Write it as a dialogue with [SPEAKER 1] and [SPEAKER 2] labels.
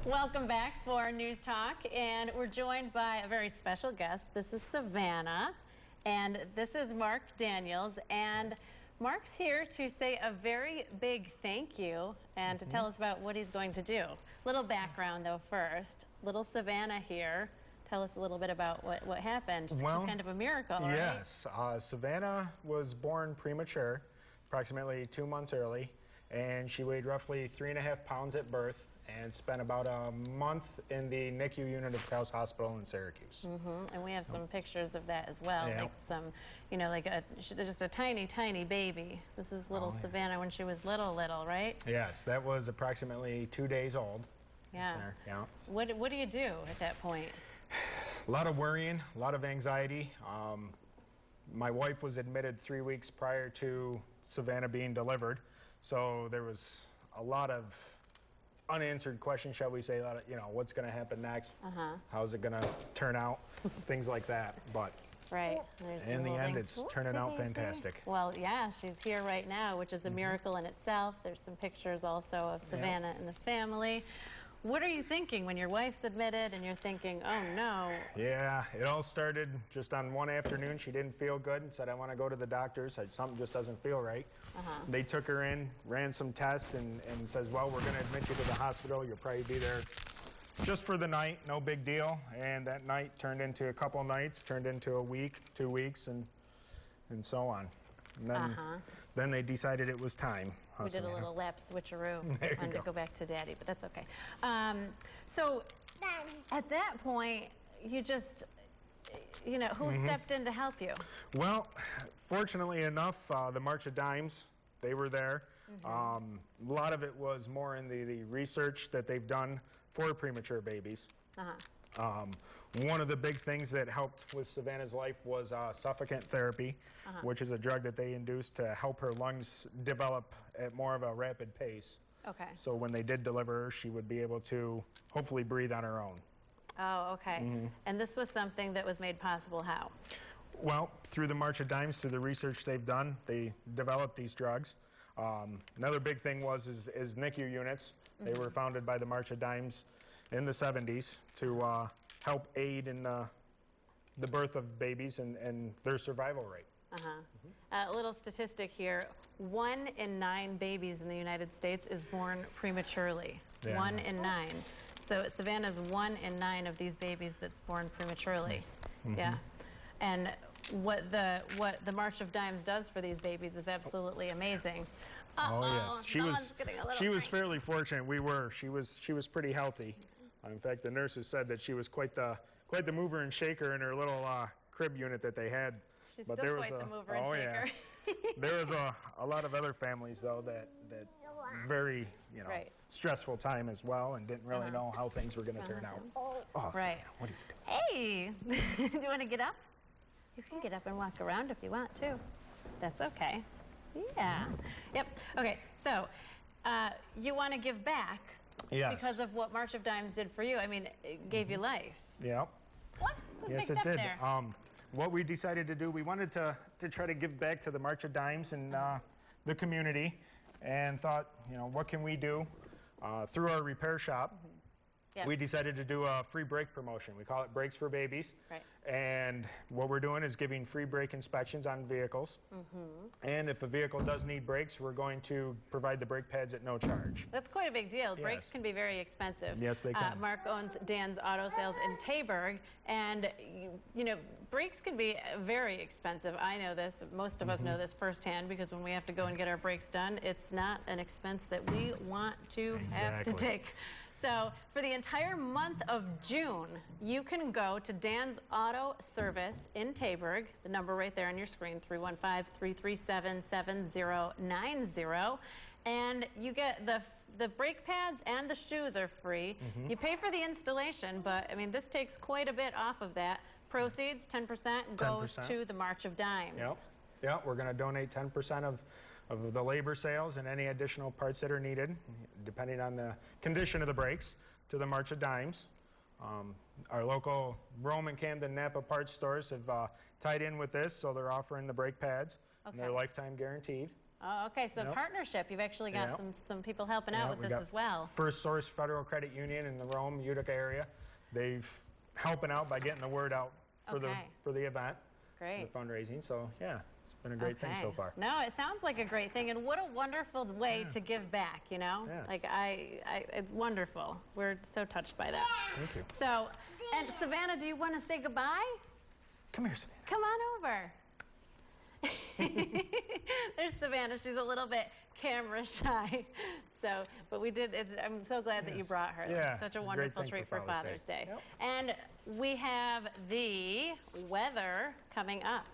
[SPEAKER 1] Welcome back for News Talk, and we're joined by a very special guest. This is Savannah, and this is Mark Daniels, and Mark's here to say a very big thank you and to tell us about what he's going to do. Little background, though, first. Little Savannah here. Tell us a little bit about what happened.
[SPEAKER 2] Well,
[SPEAKER 1] It's kind of a miracle,
[SPEAKER 2] yes.
[SPEAKER 1] right?
[SPEAKER 2] Savannah was born premature, approximately 2 months early, and she weighed roughly 3.5 pounds at birth and spent about a month in the NICU unit of Crouse Hospital in Syracuse.
[SPEAKER 1] And we have some pictures of that as well,
[SPEAKER 2] Yeah.
[SPEAKER 1] like some, you know, like just a tiny, tiny baby. This is little Savannah when she was little, right?
[SPEAKER 2] Yes, that was approximately 2 days old.
[SPEAKER 1] Yeah.
[SPEAKER 2] There, yeah.
[SPEAKER 1] What do you do at that point?
[SPEAKER 2] A lot of worrying, a lot of anxiety. My wife was admitted 3 weeks prior to Savannah being delivered, so there was a lot of unanswered questions, shall we say, that, you know, what's going to happen next, how's it going to turn out, things like that. But
[SPEAKER 1] right.
[SPEAKER 2] in the end, it's turning out fantastic.
[SPEAKER 1] Well, yeah, she's here right now, which is a miracle in itself. There's some pictures also of Savannah and the family. What are you thinking when your wife's admitted and you're thinking, oh no?
[SPEAKER 2] Yeah, it all started just on one afternoon. She didn't feel good and said, I want to go to the doctor. Said, something just doesn't feel right. They took her in, ran some tests, and says, well, we're going to admit you to the hospital. You'll probably be there just for the night, no big deal. And that night turned into a couple nights, turned into a week, 2 weeks, and so on. And then they decided it was time.
[SPEAKER 1] We did a little lap switcheroo. Wanted to go back to Daddy, but that's okay. So at that point, you just, you know, who stepped in to help you?
[SPEAKER 2] Well, fortunately enough, the March of Dimes, they were there. A lot of it was more in the research that they've done for premature babies. One of the big things that helped with Savannah's life was suffocant therapy, which is a drug that they induced to help her lungs develop at more of a rapid pace.
[SPEAKER 1] Okay.
[SPEAKER 2] So when they did deliver her, she would be able to hopefully breathe on her own.
[SPEAKER 1] Oh, okay. And this was something that was made possible how?
[SPEAKER 2] Well, through the March of Dimes, through the research they've done, they developed these drugs. Another big thing is NICU units. They were founded by the March of Dimes in the 70s to help aid in the birth of babies and their survival rate. A little statistic here, 1 in 9 babies in the United States is born prematurely. 1 in 9. So Savannah's 1 in 9 of these babies that's born prematurely. Yeah. And what the March of Dimes does for these babies is absolutely amazing. Oh yes, she was fairly fortunate. She was pretty healthy. In fact, the nurses said that she was quite the mover and shaker in her little crib unit that they had.
[SPEAKER 1] She's
[SPEAKER 2] but
[SPEAKER 1] still
[SPEAKER 2] there
[SPEAKER 1] quite
[SPEAKER 2] was
[SPEAKER 1] the mover and shaker.
[SPEAKER 2] There was a lot of other families though that very stressful time as well, and didn't really know how things were going to turn out. Oh,
[SPEAKER 1] right.
[SPEAKER 2] Savannah, what are you doing?
[SPEAKER 1] Hey, do you want to get up? You can get up and walk around if you want to. That's okay. Yeah. Yep. Okay. So you want to give back.
[SPEAKER 2] Yes.
[SPEAKER 1] Because of what March of Dimes did for you. I mean, it gave you life.
[SPEAKER 2] Yep.
[SPEAKER 1] What?
[SPEAKER 2] Yes, it did. What we decided to do, we wanted to try to give back to the March of Dimes and the community, and thought, you know, what can we do through our repair shop? We decided to do a free brake promotion. We call it Brakes for Babies.
[SPEAKER 1] Right.
[SPEAKER 2] And what we're doing is giving free brake inspections on vehicles. And if a vehicle does need brakes, we're going to provide the brake pads at no charge.
[SPEAKER 1] That's quite a big deal.
[SPEAKER 2] Yes.
[SPEAKER 1] Brakes can be very expensive.
[SPEAKER 2] Yes, they can.
[SPEAKER 1] Mark owns Dan's Auto Sales in Taberg, and you know, brakes can be very expensive. I know this. Most of us know this firsthand, because when we have to go and get our brakes done, it's not an expense that we want to have to take. So for the entire month of June, you can go to Dan's Auto Service in Taberg, the number right there on your screen, 315-337-7090, and you get the brake pads and the shoes are free. You pay for the installation, but I mean, this takes quite a bit off of that. Proceeds, 10% goes to the March of Dimes.
[SPEAKER 2] Yep, we're going to donate 10% of the labor sales and any additional parts that are needed, depending on the condition of the brakes, to the March of Dimes. Our local Rome and Camden Napa parts stores have tied in with this, so they're offering the brake pads, and they're lifetime guaranteed.
[SPEAKER 1] Oh, okay, so
[SPEAKER 2] Yep.
[SPEAKER 1] partnership. You've actually got
[SPEAKER 2] Yep.
[SPEAKER 1] some people helping out with
[SPEAKER 2] We
[SPEAKER 1] this
[SPEAKER 2] got
[SPEAKER 1] as well.
[SPEAKER 2] First Source Federal Credit Union in the Rome, Utica area. They've helping out by getting the word out for
[SPEAKER 1] Okay.
[SPEAKER 2] the event,
[SPEAKER 1] Great.
[SPEAKER 2] the fundraising. So yeah, it's been a great thing so far.
[SPEAKER 1] No, it sounds like a great thing, and what a wonderful way to give back, you know?
[SPEAKER 2] Yeah.
[SPEAKER 1] Like, it's wonderful. We're so touched by that.
[SPEAKER 2] Thank you.
[SPEAKER 1] So, and Savannah, do you want to say goodbye?
[SPEAKER 2] Come here, Savannah.
[SPEAKER 1] Come on over. There's Savannah. She's a little bit camera shy. So, but I'm so glad that you brought her.
[SPEAKER 2] Yeah,
[SPEAKER 1] Such a
[SPEAKER 2] it's a
[SPEAKER 1] wonderful
[SPEAKER 2] great thing
[SPEAKER 1] treat
[SPEAKER 2] for
[SPEAKER 1] for
[SPEAKER 2] Father's
[SPEAKER 1] Father's Day.
[SPEAKER 2] Day. Yep.
[SPEAKER 1] And we have the weather coming up.